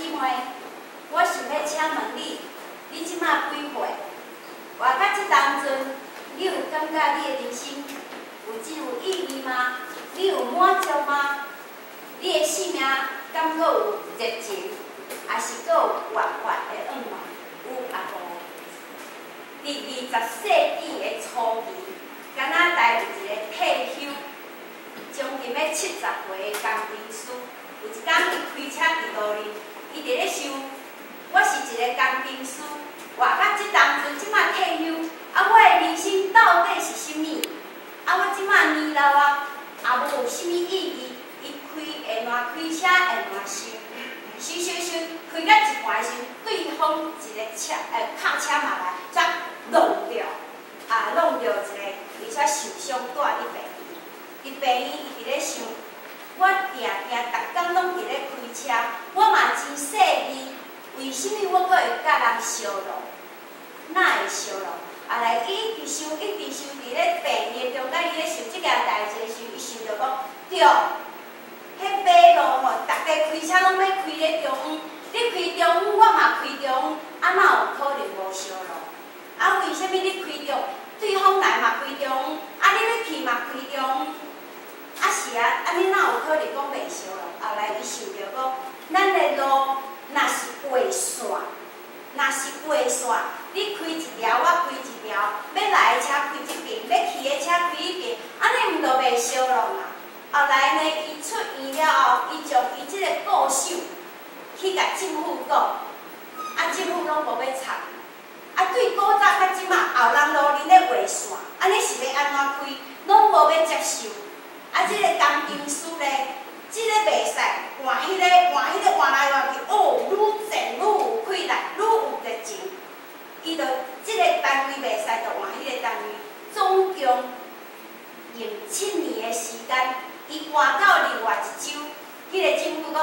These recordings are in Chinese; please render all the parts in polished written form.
姊妹，我想要请问你，你即马几岁？活到即当阵，你有感觉你的人生有真有意义吗？你有满足吗？你的生命敢阁有热情，还是阁有活泼的愿望？有啊无？伫20世纪的初期，敢若台有一个退休将近要70岁的工程师，有一天伊开车伫路哩，伊伫咧想，我是一个工程师，活到即当阵，即马退休，啊，我的人生到底是啥物？啊，我即马年老啊，也无有啥物意义。伊会乱开车，会乱想，想，开到一半时，对方一个卡车嘛来，则弄着，弄着一个，而且受伤带入病院。伫病院，伊伫咧想，我定逐工拢伫咧开车，我嘛真细腻，为什么我阁会甲人相容？哪会相容？来，伊一直想，伫咧病院中间，伊咧想即件代志时，伊想着讲，对。迄马路吼，大家开车拢要开咧中央，你开中央，我嘛开中央，哪有可能无相容？为什么你开中，对方来嘛开中央，你要去嘛开中央？是安尼哪有可能讲袂相容？后来伊想着讲，咱的路若是画线，你开一条，我开一条，要来的车开一边，要去的车开一边，安尼毋就袂相容啊？后来呢，伊出院了后，伊将伊即个故手去甲政府讲，政府拢无要插。对古早甲即马后人路哩咧画线，安尼是要安怎开，拢无要接受。即个工程师咧，即个袂使换迄个换来换去，愈前愈有气力，愈有热情。伊就即个单位袂使，就换迄个单位，总共用7年的时间。伊换到另外一州，迄个政府讲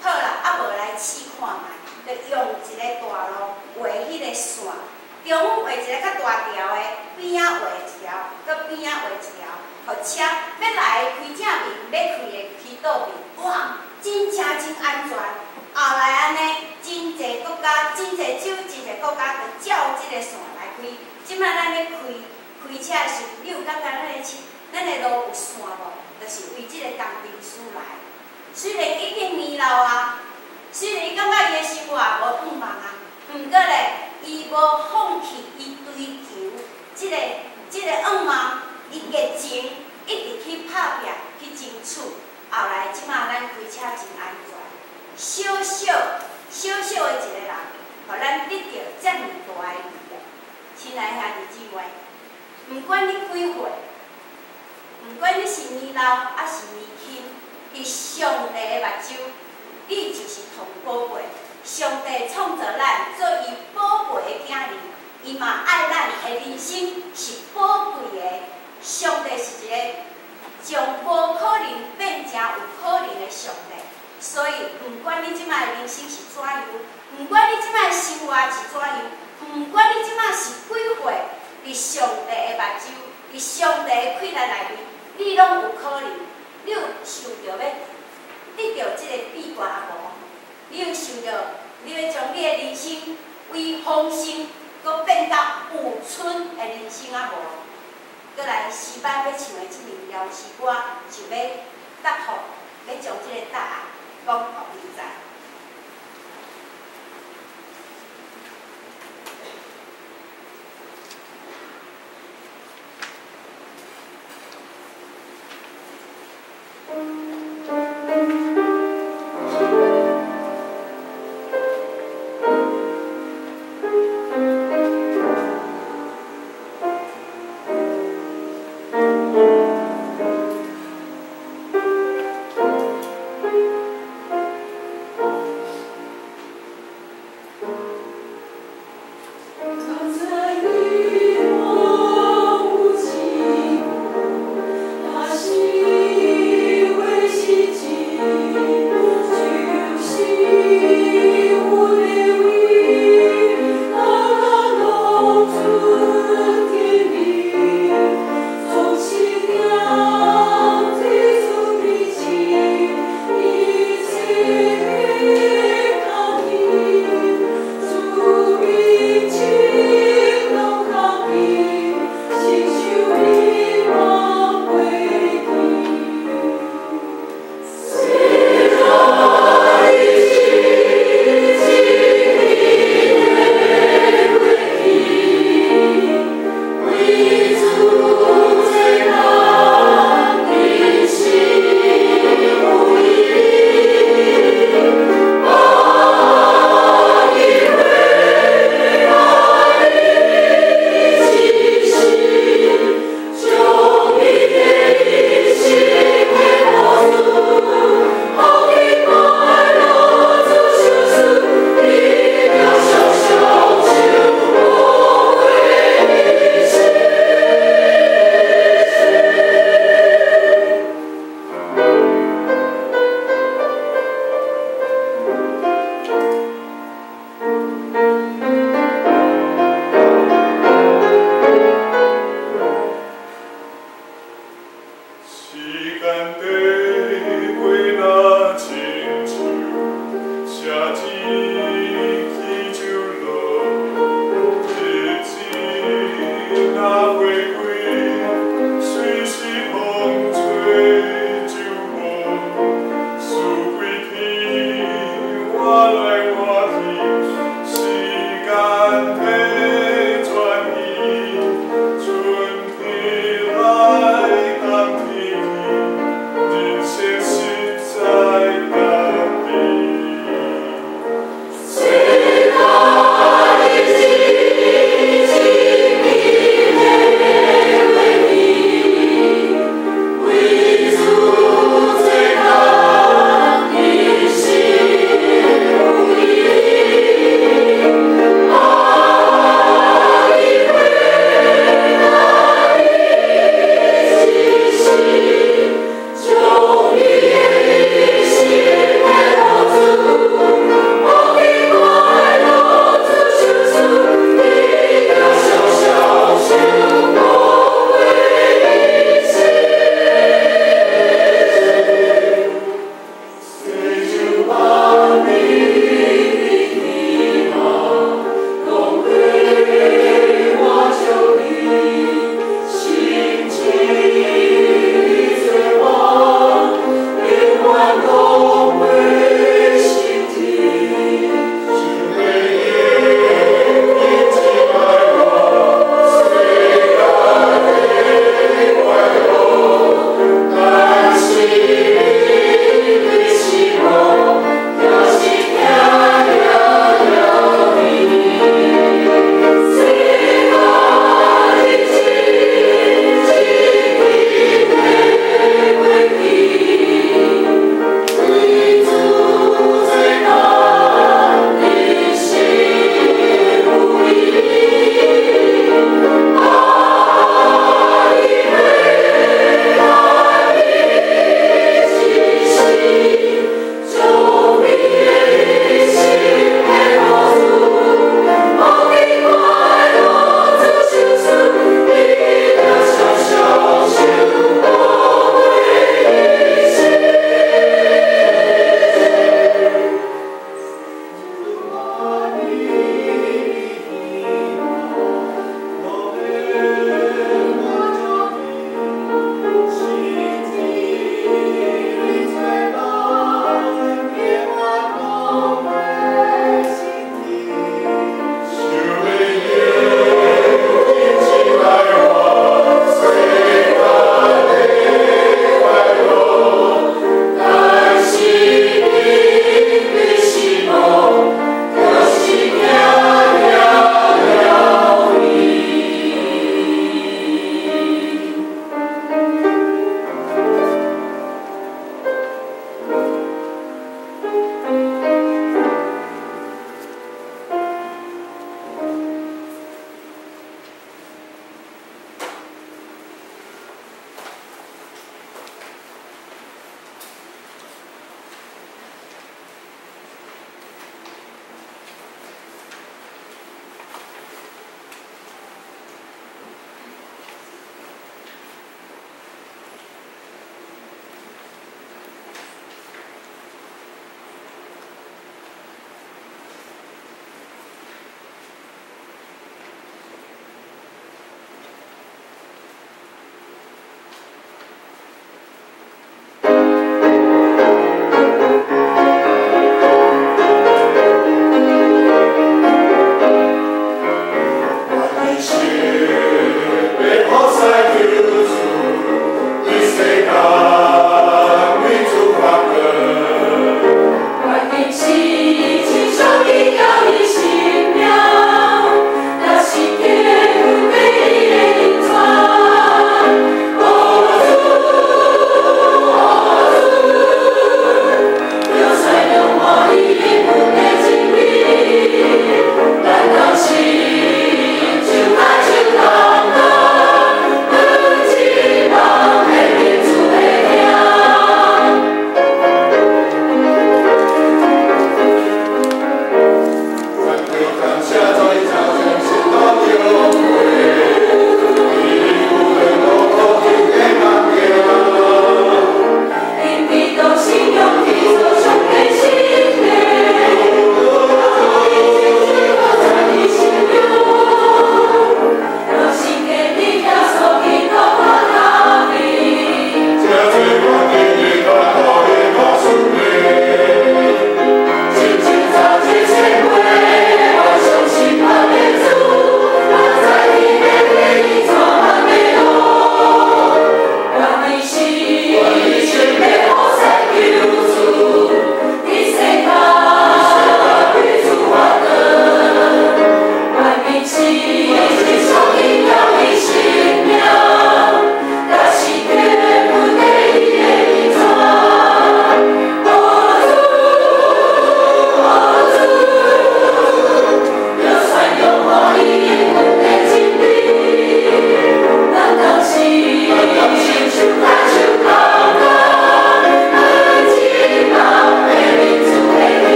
好啦，无来试看卖，就用一个大路画迄个线，中央画一个较大条的，边仔画一条，搁边仔画一条，互车要来的开正面，要去的去倒面，哇，真正真安全。后来安尼，真侪国家、真侪州、真侪国家就照即个线来开。即摆咱咧开车的时，你有感觉咱的路有线无？就是为即个工程师来，虽然已经年老啊，虽然伊感觉伊的生活无盼望啊，毋过咧，伊无放弃伊追求即个愿望，伊热情一直去拍拼去争取。后来即马咱开车真安全，小小的一个人，互咱得到遮尔大的利益。亲爱兄弟姊妹，毋管你几岁。毋管你是年老还是年轻，伫上帝的目睭，你就是同宝贝。上帝创造咱做伊宝贝的囝儿，伊嘛爱咱的人生是宝贵的。上帝是一个将无可能变成有可能的上帝，所以毋管你即摆的人生是怎样，毋管你即摆的生活是怎样，毋管你即摆是几岁，伫上帝的目睭，伫上帝的气力内面。你拢有可能，你有想着要得到即个秘诀啊无？你有想着你要将你的人生为丰盛，搁变到有春的人生啊无？搁来诗班要唱的即首谣诗歌，就要答复，要将即个答案讲互你知。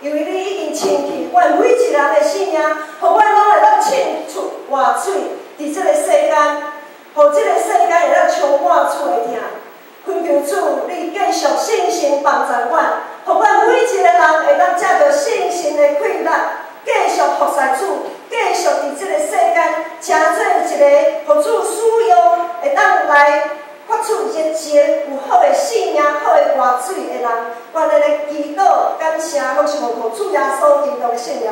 因为你已经清去阮每一人的性命，互阮拢会当庆出活水，伫这个世间，互这个世间会当充满主的疼。恳求主，你继续信心帮助阮，互阮每一个人会当借着信心的快乐，继续服侍主，继续伫这个世间，成做一个互主使用，会当来发出热情、有好的性命、好的活水的人。我哋来祈祷，感谢，拢是奉主耶稣基督的圣名。